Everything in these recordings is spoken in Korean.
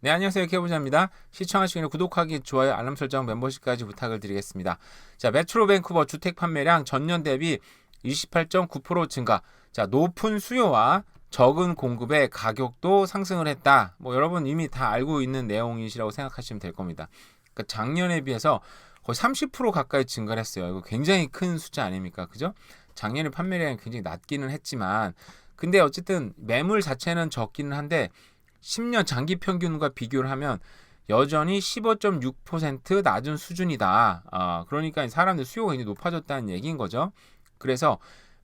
네, 안녕하세요. 케이블자입니다. 시청하시기 전에 구독하기, 좋아요, 알람 설정, 멤버십까지 부탁을 드리겠습니다. 자, 메트로 밴쿠버 주택 판매량 전년 대비 28.9% 증가. 자, 높은 수요와 적은 공급에 가격도 상승을 했다. 뭐 여러분 이미 다 알고 있는 내용이시라고 생각하시면 될 겁니다. 그러니까 작년에 비해서 거의 30% 가까이 증가를 했어요. 이거 굉장히 큰 숫자 아닙니까? 그죠? 작년에 판매량이 굉장히 낮기는 했지만 근데 어쨌든 매물 자체는 적기는 한데 10년 장기 평균과 비교를 하면 여전히 15.6% 낮은 수준이다. 그러니까 사람들 수요가 굉장히 높아졌다는 얘기인 거죠. 그래서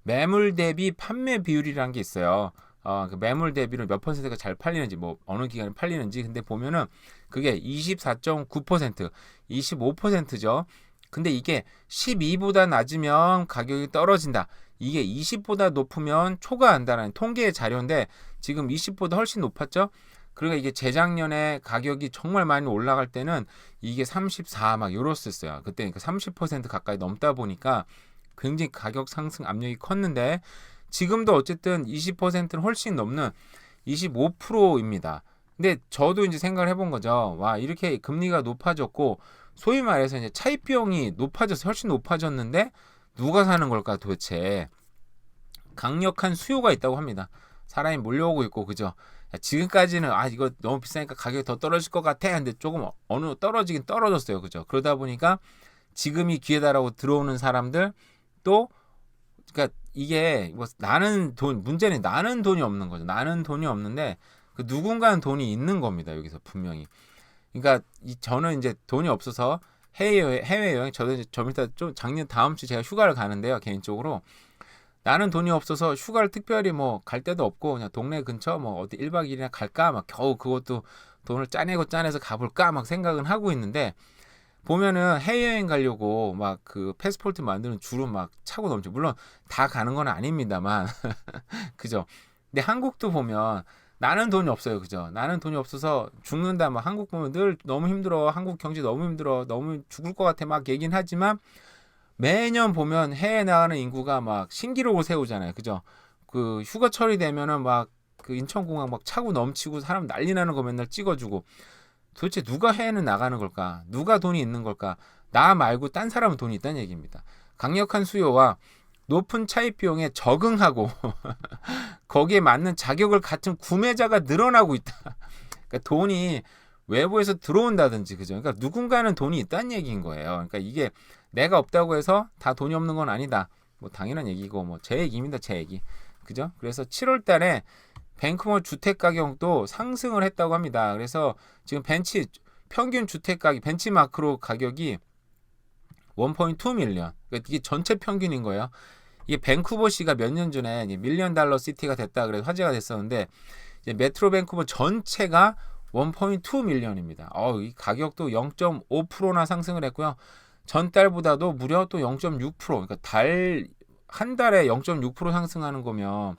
매물 대비 판매 비율이라는 게 있어요. 그 매물 대비로 몇 퍼센트가 잘 팔리는지, 뭐 어느 기간에 팔리는지. 근데 보면은 그게 24.9%, 25%죠. 근데 이게 12보다 낮으면 가격이 떨어진다. 이게 20보다 높으면 초과한다는 통계의 자료인데 지금 20보다 훨씬 높았죠. 그러니까 이게 재작년에 가격이 정말 많이 올라갈 때는 이게 34 막 요랬었어요. 그때 그러니까 30% 가까이 넘다 보니까 굉장히 가격 상승 압력이 컸는데 지금도 어쨌든 20%는 훨씬 넘는 25%입니다. 근데 저도 이제 생각을 해본 거죠. 와, 이렇게 금리가 높아졌고 소위 말해서 이제 차입 비용이 높아져서 훨씬 높아졌는데 누가 사는 걸까 도대체? 강력한 수요가 있다고 합니다. 사람이 몰려오고 있고 그죠? 지금까지는 이거 너무 비싸니까 가격이 더 떨어질 것 같아. 근데 조금 어느 떨어지긴 떨어졌어요. 그죠? 그러다 보니까 지금이 기회다라고 들어오는 사람들 또 그러니까 이게 뭐 나는 돈 문제는 나는 돈이 없는 거죠. 나는 돈이 없는데 그 누군가는 돈이 있는 겁니다. 여기서 분명히. 그러니까 저는 이제 돈이 없어서 해외여행 저도 이제 좀 이따 좀 작년 다음 주 제가 휴가를 가는데요. 개인적으로 나는 돈이 없어서 휴가를 특별히 뭐 갈 데도 없고 그냥 동네 근처 뭐 어디 1박 2일이나 갈까 막 겨우 그것도 돈을 짜내서 가볼까 막 생각은 하고 있는데 보면은 해외여행 가려고 막 그 패스포트 만드는 줄은 막 차고 넘죠. 물론 다 가는 건 아닙니다만 그죠. 근데 한국도 보면 나는 돈이 없어요. 그죠. 나는 돈이 없어서 죽는다. 막 한국 보면 늘 너무 힘들어. 한국 경제 너무 힘들어. 너무 죽을 것 같아. 막 얘기는 하지만 매년 보면 해외 나가는 인구가 막 신기록을 세우잖아요. 그죠? 그 휴가철이 되면은 막 그 인천공항 막 차고 넘치고 사람 난리 나는 거 맨날 찍어주고 도대체 누가 해외는 나가는 걸까? 누가 돈이 있는 걸까? 나 말고 딴 사람은 돈이 있다는 얘기입니다. 강력한 수요와 높은 차입 비용에 적응하고 거기에 맞는 자격을 갖춘 구매자가 늘어나고 있다. 그러니까 돈이 외부에서 들어온다든지 그죠? 그러니까 누군가는 돈이 있다는 얘기인 거예요. 그러니까 이게 내가 없다고 해서 다 돈이 없는 건 아니다. 뭐 당연한 얘기고 뭐 제 얘기입니다. 제 얘기. 그죠? 그래서 7월 달에 밴쿠버 주택 가격도 상승을 했다고 합니다. 그래서 지금 평균 주택 가격 벤치마크로 가격이 1.2 밀리언. 그러니까 이게 전체 평균인 거예요. 이게 밴쿠버시가 몇 년 전에 밀리언 달러 시티가 됐다 그래서 화제가 됐었는데 이제 메트로 밴쿠버 전체가 1.2 밀리언입니다. 이 가격도 0.5%나 상승을 했고요. 전달보다도 무려 또 0.6%. 그러니까 한 달에 0.6% 상승하는 거면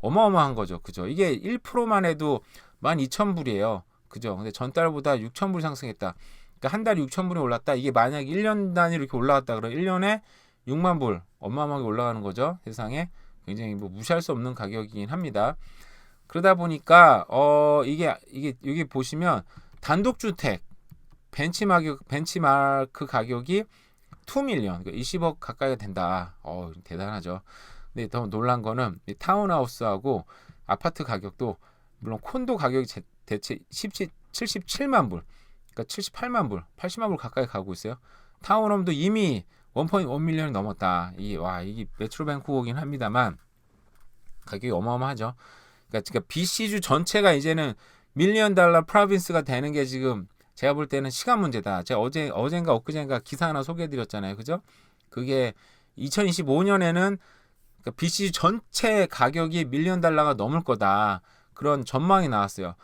어마어마한 거죠. 그죠? 이게 1%만 해도 12,000불이에요. 그죠? 근데 전달보다 6,000불 상승했다. 그러니까 한 달에 6,000불이 올랐다. 이게 만약 1년 단위로 이렇게 올라갔다 그러면 1년에 6만 불 어마어마하게 올라가는 거죠. 세상에 굉장히 뭐 무시할 수 없는 가격이긴 합니다. 그러다 보니까 이게 여기 보시면 단독주택 벤치마크 가격이 2 밀리언, 20억 가까이가 된다. 대단하죠. 근데 더 놀란 거는 이 타운하우스하고 아파트 가격도 물론 콘도 가격이 대체 77만 불, 그러니까 78만 불, 80만 불 가까이 가고 있어요. 타운홈도 이미 1.1 밀리언이 넘었다. 이게 메트로 밴쿠버긴 합니다만 가격이 어마어마하죠. 그러니까 BC주 전체가 이제는 밀리언 달러 프로빈스가 되는 게 지금 제가 볼 때는 시간 문제다. 제가 어젠가 엊그젠가 기사 하나 소개해드렸잖아요. 그죠? 그게 2025년에는 그러니까 BC주 전체 가격이 밀리언 달러가 넘을 거다. 그런 전망이 나왔어요.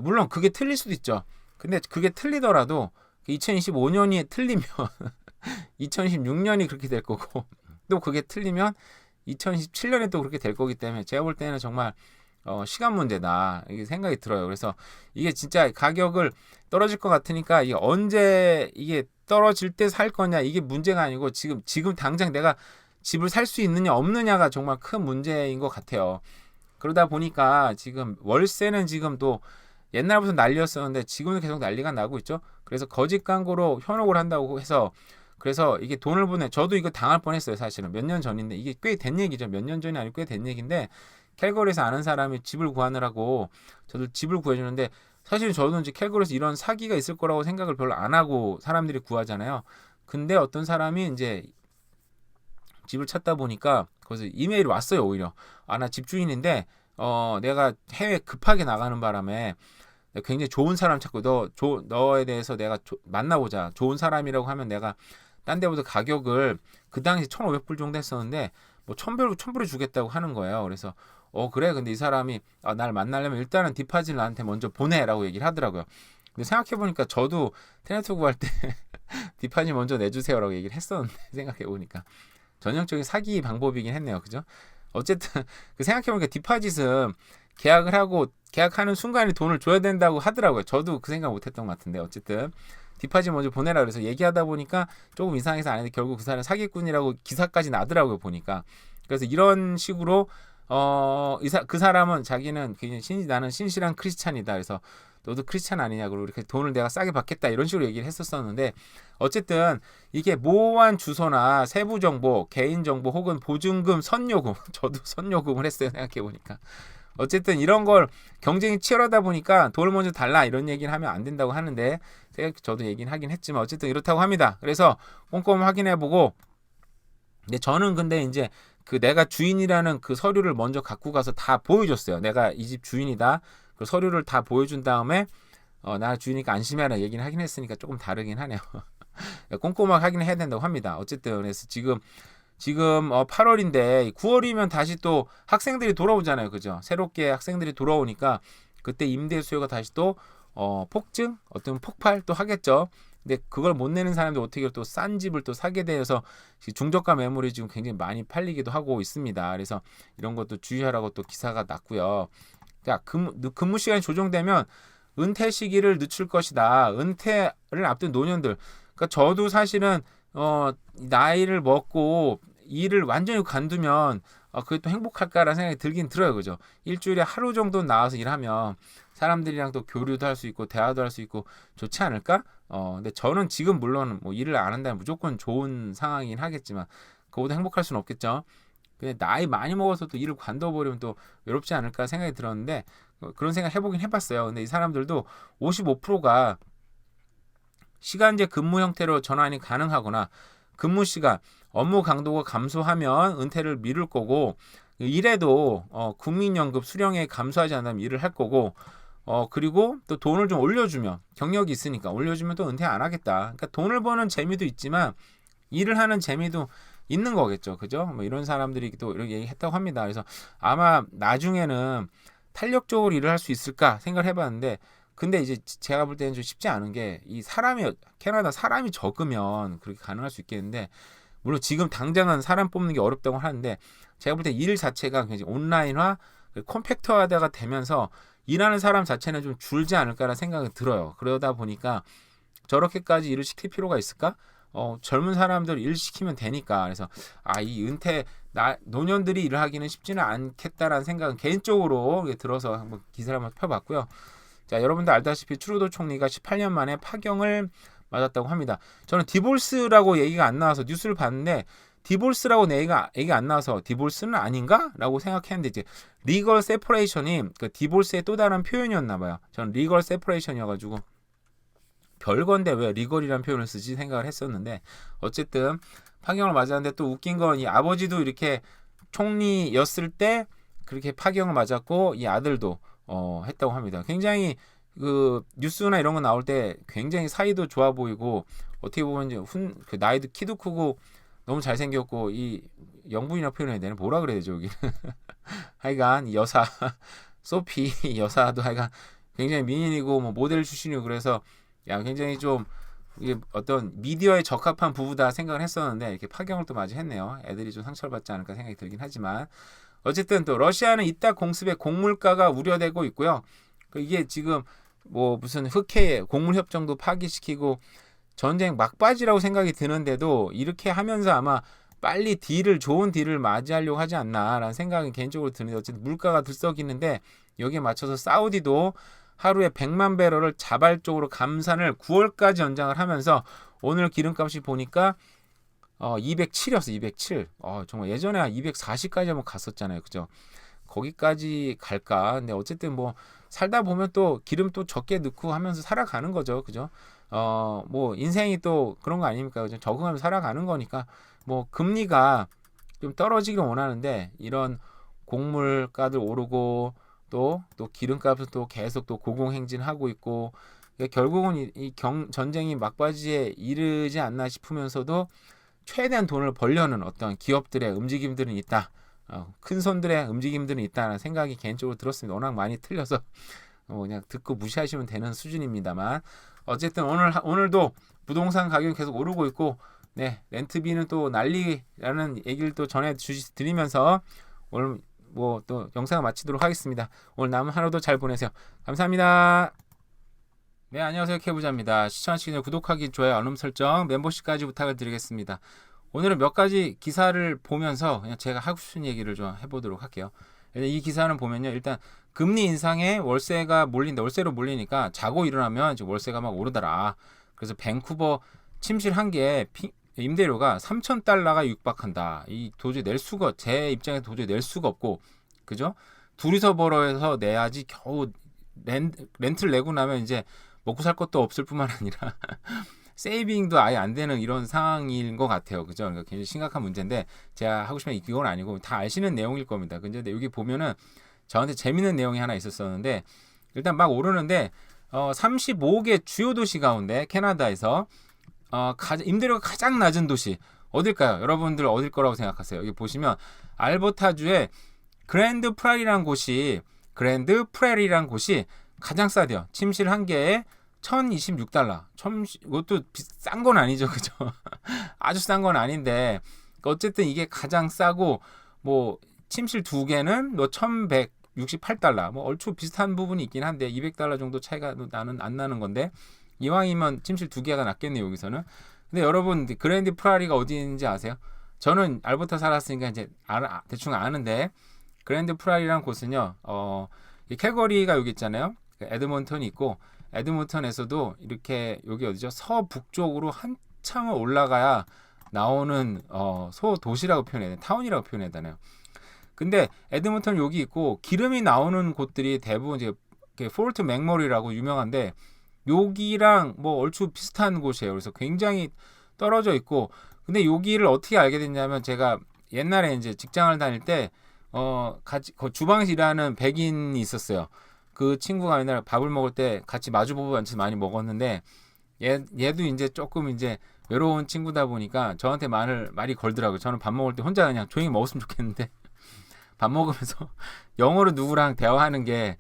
물론 그게 틀릴 수도 있죠. 근데 그게 틀리더라도 2025년이 틀리면 2026년이 그렇게 될 거고 또 그게 틀리면 2027년에 또 그렇게 될 거기 때문에 제가 볼 때는 정말 시간 문제다 이게 생각이 들어요. 그래서 이게 진짜 가격을 떨어질 것 같으니까 이게 언제 이게 떨어질 때 살 거냐 이게 문제가 아니고 지금 당장 내가 집을 살 수 있느냐 없느냐가 정말 큰 문제인 것 같아요. 그러다 보니까 지금 월세는 지금 또 옛날부터 난리였었는데 지금은 계속 난리가 나고 있죠. 그래서 거짓 광고로 현혹을 한다고 해서 그래서 이게 돈을 저도 이거 당할 뻔했어요. 사실은 몇 년 전인데 이게 꽤 된 얘기죠. 몇 년 전이 아니고 꽤 된 얘기인데 캘거리에서 아는 사람이 집을 구하느라고 저도 집을 구해주는데 사실 저도 이제 캘거리에서 이런 사기가 있을 거라고 생각을 별로 안 하고 사람들이 구하잖아요. 근데 어떤 사람이 이제 집을 찾다 보니까 거기서 이메일이 왔어요. 오히려 나 집주인인데 내가 해외 급하게 나가는 바람에 굉장히 좋은 사람 찾고 너에 대해서 내가 만나보자. 좋은 사람이라고 하면 내가 딴 데보다 가격을 그 당시 1,500불 정도 했었는데 뭐 1,000불에 주겠다고 하는 거예요. 그래서 그래. 근데 이 사람이 날 만나려면 일단은 디파짓을 나한테 먼저 보내라고 얘기를 하더라고요. 근데 생각해보니까 저도 테네트 구할 때 디파짓 먼저 내주세요라고 얘기를 했었는데 생각해보니까 전형적인 사기 방법이긴 했네요. 그죠? 어쨌든 생각해보니까 디파짓은 계약하는 순간에 돈을 줘야 된다고 하더라고요. 저도 그 생각 못했던 것 같은데 어쨌든 디파짓 먼저 보내라 그래서 얘기하다 보니까 조금 이상해서 안 했는데 결국 그 사람 사기꾼이라고 기사까지 나더라고요. 보니까 그래서 이런 식으로 그 사람은 자기는 나는 신실한 크리스찬이다. 그래서 너도 크리스찬 아니냐고 이렇게 돈을 내가 싸게 받겠다 이런 식으로 얘기를 했었었는데 어쨌든 이게 모호한 주소나 세부 정보, 개인 정보 혹은 보증금, 선요금 저도 선요금을 했어요. 생각해 보니까 어쨌든 이런 걸 경쟁이 치열하다 보니까 돈을 먼저 달라 이런 얘기를 하면 안 된다고 하는데 저도 얘기는 하긴 했지만 어쨌든 이렇다고 합니다. 그래서 꼼꼼히 확인해보고 근데 저는 근데 이제 내가 주인이라는 그 서류를 먼저 갖고 가서 다 보여줬어요. 내가 이 집 주인이다. 그 서류를 다 보여준 다음에 나 주인이니까 안심해라 얘기는 하긴 했으니까 조금 다르긴 하네요. 꼼꼼하게 확인을 해야 된다고 합니다. 어쨌든 그래서 지금 8월인데 9월이면 다시 또 학생들이 돌아오잖아요. 그죠? 새롭게 학생들이 돌아오니까 그때 임대 수요가 다시 또 폭증, 어떤 폭발 또 하겠죠. 근데 그걸 못 내는 사람들 어떻게 또 싼 집을 또 사게 되어서 중저가 매물이 지금 굉장히 많이 팔리기도 하고 있습니다. 그래서 이런 것도 주의하라고 또 기사가 났고요. 자, 근무 시간이 조정되면 은퇴 시기를 늦출 것이다. 은퇴를 앞둔 노년들. 그러니까 저도 사실은 나이를 먹고 일을 완전히 관두면 그게 또 행복할까라는 생각이 들긴 들어요. 그죠? 일주일에 하루 정도 나와서 일하면 사람들이랑 또 교류도 할 수 있고 대화도 할 수 있고 좋지 않을까? 근데 저는 지금 물론 뭐 일을 안 한다면 무조건 좋은 상황이긴 하겠지만 그보다 행복할 수는 없겠죠. 근데 나이 많이 먹어서 또 일을 관둬버리면 또 외롭지 않을까 생각이 들었는데 그런 생각 해보긴 해봤어요. 근데 이 사람들도 55%가 시간제 근무 형태로 전환이 가능하거나 근무 시간, 업무 강도가 감소하면 은퇴를 미룰 거고 이래도 국민연금 수령액 감소하지 않으면 일을 할 거고 그리고 또 돈을 좀 올려주면 경력이 있으니까 올려주면 또 은퇴 안 하겠다. 그러니까 돈을 버는 재미도 있지만 일을 하는 재미도 있는 거겠죠. 그죠? 뭐 이런 사람들이 또 이렇게 얘기했다고 합니다. 그래서 아마 나중에는 탄력적으로 일을 할 수 있을까 생각을 해봤는데 근데 이제 제가 볼 때는 좀 쉽지 않은 게 캐나다 사람이 적으면 그렇게 가능할 수 있겠는데 물론 지금 당장은 사람 뽑는 게 어렵다고 하는데 제가 볼 때 일 자체가 굉장히 온라인화, 컴팩트화가 되면서 일하는 사람 자체는 좀 줄지 않을까라는 생각이 들어요. 그러다 보니까 저렇게까지 일을 시킬 필요가 있을까? 젊은 사람들 일 시키면 되니까. 그래서 이 노년들이 일을 하기는 쉽지는 않겠다라는 생각은 개인적으로 들어서 한번 기사를 한번 펴봤고요. 자, 여러분들 알다시피 트루도 총리가 18년 만에 파경을 맞았다고 합니다. 저는 디볼스라고 얘기가 안 나와서 뉴스를 봤는데 디볼스라고 얘기가 안 나와서 디볼스는 아닌가? 라고 생각했는데 이제 리걸 세퍼레이션이 그 디볼스의 또 다른 표현이었나 봐요. 저는 리걸 세퍼레이션이어가지고 별건데 왜 리걸이라는 표현을 쓰지 생각을 했었는데 어쨌든 파경을 맞았는데 또 웃긴 건 이 아버지도 이렇게 총리였을 때 그렇게 파경을 맞았고 이 아들도 했다고 합니다. 굉장히 그 뉴스나 이런 거 나올 때 굉장히 사이도 좋아 보이고 어떻게 보면 이제 그 나이도 키도 크고 너무 잘생겼고 이 영분이라 표현해야 되나 뭐라 그래야 되죠 여기 하여간 여사 소피 여사도 하여간 굉장히 미인이고 뭐 모델 출신이고 그래서 굉장히 좀 이게 어떤 미디어에 적합한 부부다 생각을 했었는데 이렇게 파경을 또 맞이했네요. 애들이 좀 상처를 받지 않을까 생각이 들긴 하지만 어쨌든 또 러시아는 이따 공습에 곡물가가 우려되고 있고요. 이게 지금 뭐 무슨 흑해 곡물 협정도 파기시키고 전쟁 막바지라고 생각이 드는데도 이렇게 하면서 아마 빨리 좋은 딜을 맞이하려고 하지 않나라는 생각이 개인적으로 드는데 어쨌든 물가가 들썩이는데 여기에 맞춰서 사우디도 하루에 100만 배럴을 자발적으로 감산을 9월까지 연장을 하면서 오늘 기름값이 보니까 207이었어. 207. 정말 예전에 한 240까지 한번 갔었잖아요. 그죠? 거기까지 갈까? 근데 어쨌든 뭐 살다 보면 또 기름 또 적게 넣고 하면서 살아가는 거죠. 그죠? 뭐 인생이 또 그런 거 아닙니까? 그죠? 적응하면서 살아가는 거니까 뭐 금리가 좀 떨어지기를 원하는데 이런 곡물가들 오르고 또 기름값은 또 계속 또 고공행진하고 있고 결국은 이 전쟁이 막바지에 이르지 않나 싶으면서도 최대한 돈을 벌려는 어떤 기업들의 움직임들은 있다. 큰 손들의 움직임들은 있다는 생각이 개인적으로 들었습니다. 워낙 많이 틀려서 그냥 듣고 무시하시면 되는 수준입니다만 어쨌든 오늘도 부동산 가격이 계속 오르고 있고 네 렌트비는 또 난리라는 얘기를 또 전해드리면서 오늘 뭐 또 영상을 마치도록 하겠습니다. 오늘 남은 하루도 잘 보내세요. 감사합니다. 네, 안녕하세요. 케부자입니다. 시청하시기 전에 구독하기, 좋아요, 알림 설정, 멤버십까지 부탁을 드리겠습니다. 오늘은 몇 가지 기사를 보면서 그냥 제가 하고 싶은 얘기를 좀 해보도록 할게요. 이 기사는 보면요. 일단 금리 인상에 월세가 몰린다. 월세로 몰리니까 자고 일어나면 이제 월세가 막 오르더라. 그래서 밴쿠버 침실 한 개에 임대료가 $3,000가 육박한다. 이 도저히 제 입장에서 도저히 낼 수가 없고, 그죠? 둘이서 벌어서 내야지 겨우 렌트를 내고 나면 이제 먹고 살 것도 없을 뿐만 아니라 세이빙도 아예 안 되는 이런 상황인 것 같아요. 그죠? 그러니까 굉장히 심각한 문제인데 제가 하고 싶은 이건 아니고 다 아시는 내용일 겁니다. 근데 여기 보면은 저한테 재밌는 내용이 하나 있었었는데 일단 막 오르는데 35개 주요 도시 가운데 캐나다에서 임대료가 가장 낮은 도시 어딜까요? 여러분들 어딜 거라고 생각하세요? 여기 보시면 알버타주의 그랜드 프라리라는 곳이 가장 싸대요. 침실 한 개에 $1,026. 이것도 싼 건 아니죠, 그죠? 아주 싼 건 아닌데 어쨌든 이게 가장 싸고 뭐 침실 두 개는 뭐 $1,168. 뭐 얼추 비슷한 부분이 있긴 한데 $200 정도 차이가 나는 안 나는 건데 이왕이면 침실 두 개가 낫겠네요, 여기서는. 근데 여러분 그랜드 프라리가 어디인지 아세요? 저는 알버타 살았으니까 이제 대충 아는데 그랜드 프라리라는 곳은요. 이 캘거리가 여기 있잖아요. 에드먼턴이 있고 에드먼턴에서도 이렇게 여기 어디죠? 서북쪽으로 한참을 올라가야 나오는 소도시라고 표현해야 되나? 타운이라고 표현해야 되나요? 근데 에드먼턴 여기 있고 기름이 나오는 곳들이 대부분 이제 포르트 맥머리라고 유명한데 여기랑 뭐 얼추 비슷한 곳이에요. 그래서 굉장히 떨어져 있고 근데 여기를 어떻게 알게 됐냐면 제가 옛날에 이제 직장을 다닐 때 같이 주방에서 일하는 백인이 있었어요. 그 친구가 맨날 밥을 먹을 때 같이 마주보고 많이 먹었는데 얘도 이제 조금 이제 외로운 친구다 보니까 저한테 말이 걸더라고요. 저는 밥 먹을 때 혼자 그냥 조용히 먹었으면 좋겠는데 밥 먹으면서 영어로 누구랑 대화하는 게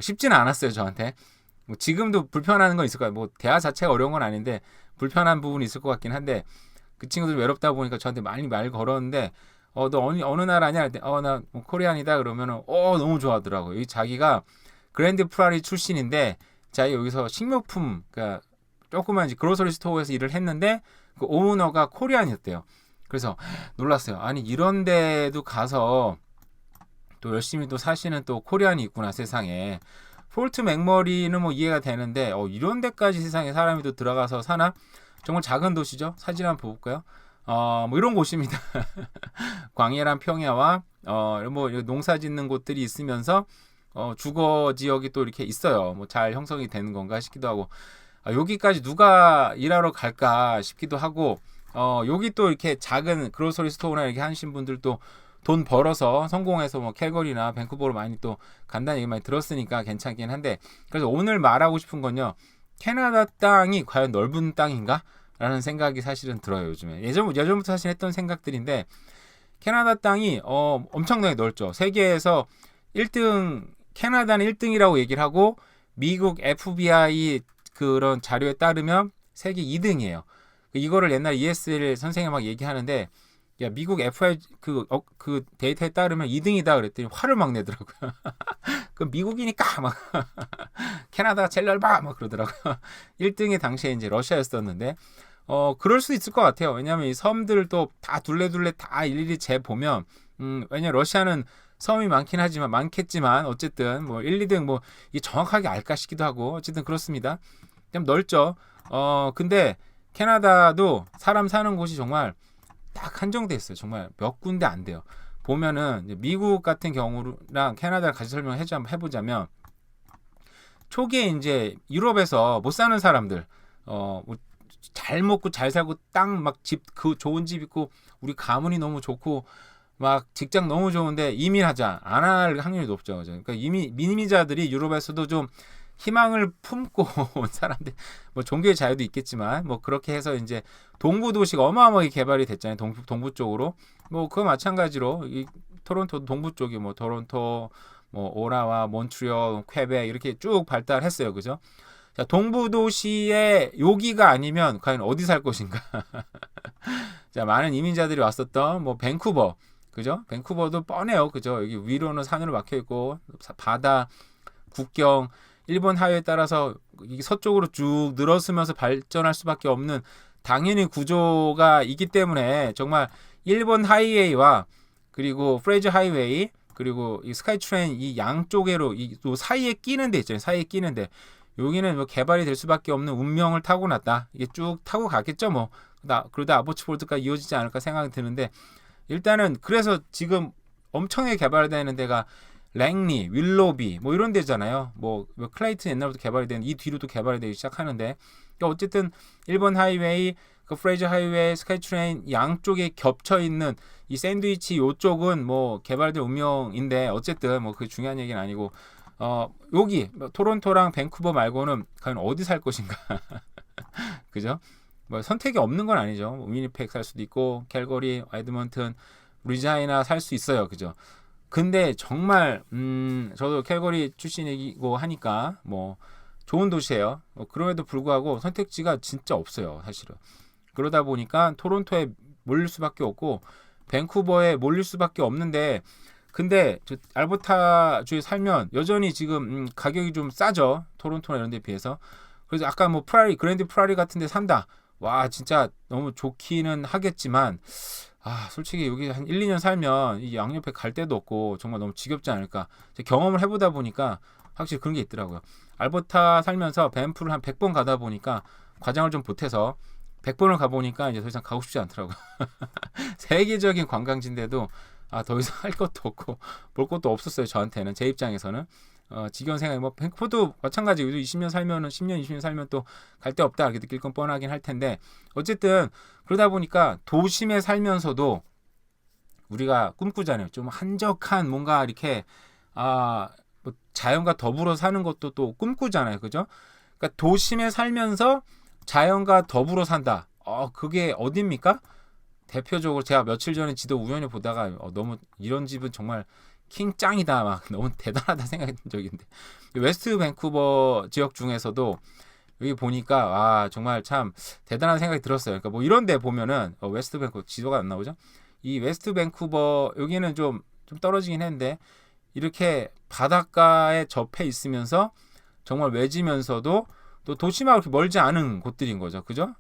쉽지는 않았어요. 저한테. 뭐 지금도 불편한 건 있을 거예요. 뭐 대화 자체가 어려운 건 아닌데 불편한 부분이 있을 것 같긴 한데 그 친구들 외롭다 보니까 저한테 많이 말 걸었는데 너 어느 나라냐? 나 뭐 코리안이다 그러면은 너무 좋아하더라고요. 이 자기가 그랜드 프라리 출신인데 자기 여기서 식료품 그러니까 조그만 그로서리 스토어에서 일을 했는데 그 오너가 코리안이었대요. 그래서 놀랐어요. 아니 이런 데도 가서 또 열심히 또 사시는 또 코리안이 있구나 세상에. 폴트 맥머리는 뭐 이해가 되는데 이런 데까지 세상에 사람이 또 들어가서 사나? 정말 작은 도시죠. 사진 한번 볼까요? 뭐 이런 곳입니다. 광야란 평야와 뭐 농사 짓는 곳들이 있으면서 주거 지역이 또 이렇게 있어요. 뭐 잘 형성이 되는 건가 싶기도 하고 여기까지 누가 일하러 갈까 싶기도 하고 여기 또 이렇게 작은 그로서리 스토어나 이렇게 하신 분들도 돈 벌어서 성공해서 뭐 캘거리나 밴쿠버로 많이 또 간다는 얘기 많이 들었으니까 괜찮긴 한데 그래서 오늘 말하고 싶은 건요. 캐나다 땅이 과연 넓은 땅인가? 라는 생각이 사실은 들어요. 요즘에 예전부터 사실 했던 생각들인데 캐나다 땅이 엄청나게 넓죠. 세계에서 1등 캐나다는 1등이라고 얘기를 하고 미국 FBI 그런 자료에 따르면 세계 2등이에요. 이거를 옛날 ESL 선생님이 막 얘기하는데 야 미국 FBI 그 데이터에 따르면 2등이다 그랬더니 화를 막 내더라고요. 그 미국이니까 막 캐나다가 제일 넓어 막 그러더라고요. 1등이 당시에 이제 러시아였었는데 그럴 수 있을 것 같아요. 왜냐하면 이 섬들도 다 둘레 다 일일이 재 보면 왜냐면 러시아는 섬이 많겠지만 어쨌든 뭐 1, 2등 뭐 이 정확하게 알까 싶기도 하고 어쨌든 그렇습니다. 좀 넓죠. 근데 캐나다도 사람 사는 곳이 정말 딱 한정돼 있어요. 정말 몇 군데 안 돼요. 보면은 미국 같은 경우랑 캐나다를 같이 해보자면 초기에 이제 유럽에서 못 사는 사람들 뭐잘 먹고 잘 살고 땅 막 집 그 좋은 집 있고 우리 가문이 너무 좋고 막 직장 너무 좋은데 이민하자 안 할 확률이 높죠. 그죠? 그러니까 이미 미민자들이 유럽에서도 좀 희망을 품고 온 사람들 뭐 종교의 자유도 있겠지만 뭐 그렇게 해서 이제 동부 도시가 어마어마하게 개발이 됐잖아요. 동부 쪽으로 뭐 그거 마찬가지로 이 토론토 동부 쪽이 뭐 토론토 뭐 오라와 몬트리올 퀘벡 이렇게 쭉 발달했어요. 그죠? 자, 동부 도시의 여기가 아니면 과연 어디 살 것인가? 자, 많은 이민자들이 왔었던 뭐 밴쿠버 그죠? 밴쿠버도 뻔해요. 그죠? 여기 위로는 산으로 막혀 있고 바다 국경 일본 하회에 따라서 서쪽으로 쭉 늘어서면서 발전할 수밖에 없는 당연히 구조가 있기 때문에 정말 일본 하이웨이와 그리고 프레이저 하이웨이 그리고 이 스카이트레인 이 양쪽으로 이 또 사이에 끼는 데 있잖아요. 사이에 끼는데 여기는 뭐 개발이 될 수밖에 없는 운명을 타고났다. 이게 쭉 타고 갔겠죠. 뭐 그러다 아보츠폴드까지 이어지지 않을까 생각이 드는데 일단은 그래서 지금 엄청나게 개발되는 데가 랭리, 윌로비 뭐 이런 데잖아요. 뭐 클레이튼 옛날부터 개발이 된 이 뒤로도 개발이 되기 시작하는데 그러니까 어쨌든 일본 하이웨이, 그 프레이저 하이웨이, 스카이트레인 양쪽에 겹쳐 있는 이 샌드위치 요쪽은 뭐 개발될 운명인데 어쨌든 뭐 그게 중요한 얘기는 아니고 여기 토론토랑 밴쿠버 말고는 과연 어디 살 것인가? 그죠? 뭐 선택이 없는 건 아니죠. 뭐 위니펙 살 수도 있고 캘거리, 에드먼튼, 루지아나 살 수 있어요. 그죠? 근데 정말 저도 캘거리 출신이고 하니까 뭐 좋은 도시예요. 그럼에도 불구하고 선택지가 진짜 없어요. 사실은. 그러다 보니까 토론토에 몰릴 수밖에 없고 밴쿠버에 몰릴 수밖에 없는데 근데 저 알버타 주에 살면 여전히 지금 가격이 좀 싸죠. 토론토나 이런 데 비해서. 그래서 아까 뭐 그랜드 프라리 같은 데 산다. 와 진짜 너무 좋기는 하겠지만 솔직히 여기 한 1, 2년 살면 이 양옆에 갈 데도 없고 정말 너무 지겹지 않을까. 경험을 해보다 보니까 확실히 그런 게 있더라고요. 알버타 살면서 밴프를 한 100번 가다 보니까 과장을 좀 보태서 100번을 가보니까 이제 더 이상 가고 싶지 않더라고요. 세계적인 관광지인데도 더 이상 할 것도 없고 볼 것도 없었어요. 저한테는 제 입장에서는 지겨운 생각이 뭐 밴쿠버도 마찬가지. 20년 살면은 10년 20년 살면 또 갈 데 없다 이렇게 느낄 건 뻔하긴 할 텐데 어쨌든 그러다 보니까 도심에 살면서도 우리가 꿈꾸잖아요. 좀 한적한 뭔가 이렇게 뭐 자연과 더불어 사는 것도 또 꿈꾸잖아요. 그죠? 그러니까 도심에 살면서 자연과 더불어 산다. 그게 어딥니까? 대표적으로 제가 며칠 전에 지도 우연히 보다가 너무 이런 집은 정말 킹 짱이다 막 너무 대단하다 생각했던 적이 있는데 웨스트 밴쿠버 지역 중에서도 여기 보니까 정말 참 대단한 생각이 들었어요. 그러니까 뭐 이런 데 보면은 웨스트 밴쿠버 지도가 안 나오죠? 이 웨스트 밴쿠버 여기는 좀 떨어지긴 했는데 이렇게 바닷가에 접해 있으면서 정말 외지면서도 또 도심하고 그렇게 멀지 않은 곳들인 거죠. 그죠?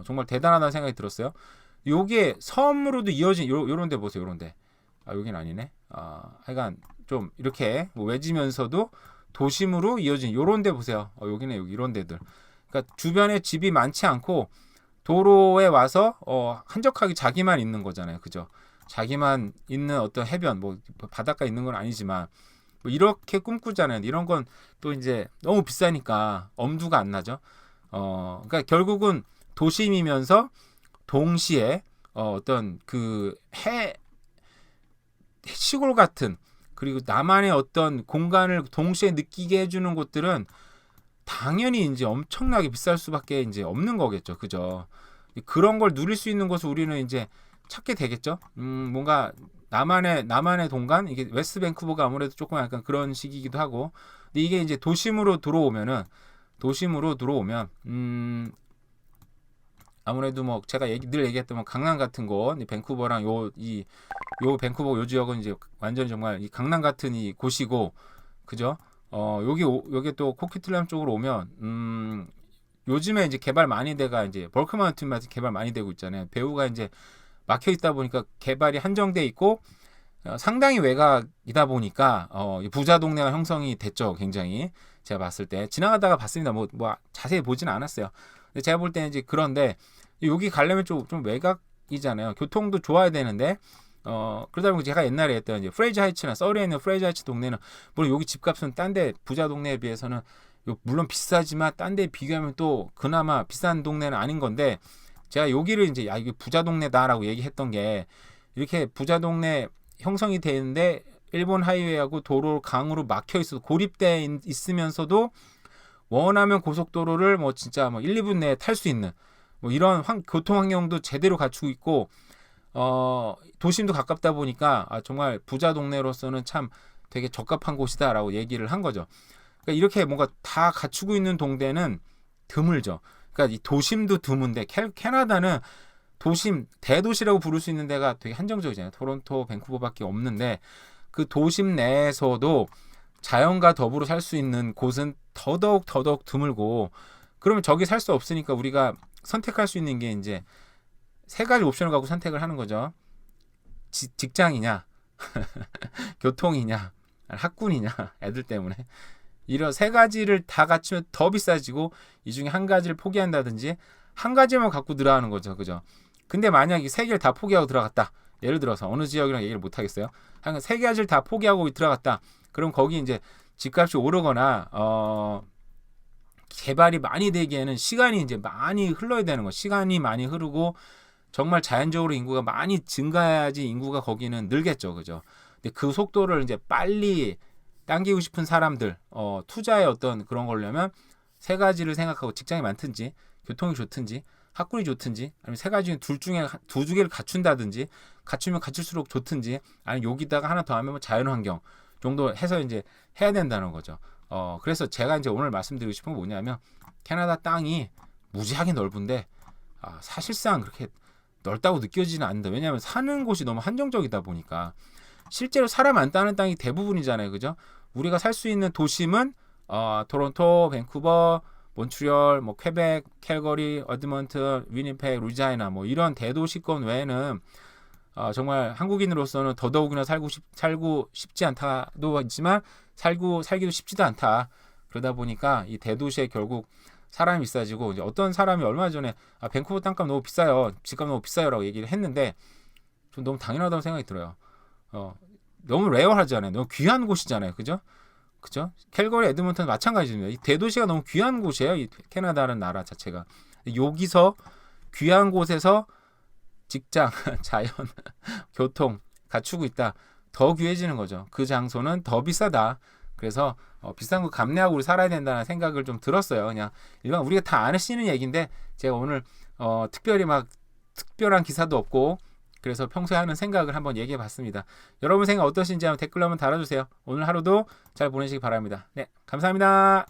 정말 대단하다는 생각이 들었어요. 요게 섬으로도 이어진 요런 데 보세요. 요런 데. 여긴 아니네. 하여간 좀 이렇게 뭐 외지면서도 도심으로 이어진 요런 데 보세요. 여기네. 여기 이런 데들. 그러니까 주변에 집이 많지 않고 도로에 와서 한적하게 자기만 있는 거잖아요. 그죠? 자기만 있는 어떤 해변 뭐 바닷가 있는 건 아니지만 뭐 이렇게 꿈꾸잖아요. 이런 건 또 이제 너무 비싸니까 엄두가 안 나죠. 그러니까 결국은 도심이면서 동시에 어떤 그 시골 같은 그리고 나만의 어떤 공간을 동시에 느끼게 해주는 곳들은 당연히 이제 엄청나게 비쌀 수밖에 이제 없는 거겠죠. 그죠? 그런 걸 누릴 수 있는 곳을 우리는 이제 찾게 되겠죠. 뭔가 나만의 동간 이게 웨스트 밴쿠버가 아무래도 조금 약간 그런 식이기도 하고 근데 이게 이제 도심으로 들어오면 아무래도 뭐 제가 늘 얘기했던 뭐 강남 같은 곳 밴쿠버랑 요 밴쿠버 요 지역은 이제 완전히 정말 이 강남 같은 이 곳이고 그죠? 여기 또 코키틀람 쪽으로 오면 요즘에 이제 개발 많이 돼가 이제 벌크마운틴 같은 개발 많이 되고 있잖아요. 배후가 이제 막혀 있다 보니까 개발이 한정돼 있고 상당히 외곽이다 보니까 이 부자 동네가 형성이 됐죠. 굉장히 제가 봤을 때 지나가다가 봤습니다. 뭐 자세히 보지는 않았어요. 근데 제가 볼 때는 이제 그런데 여기 가려면 좀 외곽이잖아요. 교통도 좋아야 되는데 그러다 보니 제가 옛날에 했던 이제 프레이즈 하이츠나 서리에 있는 프레이즈 하이츠 동네는 물론 여기 집값은 딴 데 부자 동네에 비해서는 물론 비싸지만 딴 데 비교하면 또 그나마 비싼 동네는 아닌 건데 제가 여기를 이제 이게 부자 동네다라고 얘기했던 게 이렇게 부자 동네 형성이 되는데 일본 하이웨이하고 도로 강으로 막혀 있어 고립돼 있으면서도 원하면 고속도로를 뭐 진짜 뭐 1, 2분 내에 탈 수 있는 뭐 이런 교통 환경도 제대로 갖추고 있고 도심도 가깝다 보니까 정말 부자 동네로서는 참 되게 적합한 곳이다라고 얘기를 한 거죠. 그러니까 이렇게 뭔가 다 갖추고 있는 동네는 드물죠. 그러니까 이 도심도 드문데 캐나다는 도심 대도시라고 부를 수 있는 데가 되게 한정적이잖아요. 토론토, 밴쿠버밖에 없는데 그 도심 내에서도 자연과 더불어 살 수 있는 곳은 더더욱 드물고 그러면 저기 살 수 없으니까 우리가 선택할 수 있는 게 이제 세 가지 옵션을 갖고 선택을 하는 거죠. 직장이냐, 교통이냐, 학군이냐, 애들 때문에 이런 세 가지를 다 갖추면 더 비싸지고 이 중에 한 가지를 포기한다든지 한 가지만 갖고 들어가는 거죠, 그죠? 근데 만약 이 세 개를 다 포기하고 들어갔다. 예를 들어서 어느 지역이랑 얘기를 못 하겠어요. 한 세 가지를 다 포기하고 들어갔다. 그럼 거기 이제 집값이 오르거나 개발이 많이 되기에는 시간이 이제 많이 흘러야 되는 거. 시간이 많이 흐르고 정말 자연적으로 인구가 많이 증가해야지 인구가 거기는 늘겠죠, 그죠? 근데 그 속도를 이제 빨리 당기고 싶은 사람들, 투자의 어떤 그런 거려면 세 가지를 생각하고 직장이 많든지, 교통이 좋든지, 학군이 좋든지, 아니면 세 가지 중 둘 중에 두 개를 갖춘다든지, 갖추면 갖출수록 좋든지, 아니면 여기다가 하나 더 하면 뭐 자연환경 정도 해서 이제 해야 된다는 거죠. 그래서 제가 이제 오늘 말씀드리고 싶은 건 뭐냐면, 캐나다 땅이 무지하게 넓은데, 사실상 그렇게 넓다고 느껴지지는 않는다. 왜냐하면 사는 곳이 너무 한정적이다 보니까. 실제로 사람 안 따는 땅이 대부분이잖아요. 그죠? 우리가 살 수 있는 도심은 토론토, 밴쿠버, 몬트리올, 뭐 퀘벡, 캘거리, 어드먼튼, 위니펙, 루이지애나 뭐 이런 대도시권 외에는 정말 한국인으로서는 더더욱이나 살고 싶지 않다도 있지만 살기도 쉽지도 않다. 그러다 보니까 이 대도시에 결국 사람이 비싸지고 이제 어떤 사람이 얼마 전에 밴쿠버 땅값 너무 비싸요. 집값 너무 비싸요라고 얘기를 했는데 좀 너무 당연하다고 생각이 들어요. 너무 레어하잖아요. 너무 귀한 곳이잖아요. 그죠? 캘거리, 에드먼턴 마찬가지입니다. 이 대도시가 너무 귀한 곳이에요. 이 캐나다라는 나라 자체가. 여기서 귀한 곳에서 직장, 자연, 교통 갖추고 있다. 더 귀해지는 거죠. 그 장소는 더 비싸다. 그래서 비싼 거 감내하고 우리 살아야 된다는 생각을 좀 들었어요. 그냥 일반 우리가 다 아시는 얘기인데 제가 오늘 특별히 막 특별한 기사도 없고 그래서 평소에 하는 생각을 한번 얘기해 봤습니다. 여러분 생각 어떠신지 한번 댓글로 한번 달아주세요. 오늘 하루도 잘 보내시기 바랍니다. 네, 감사합니다.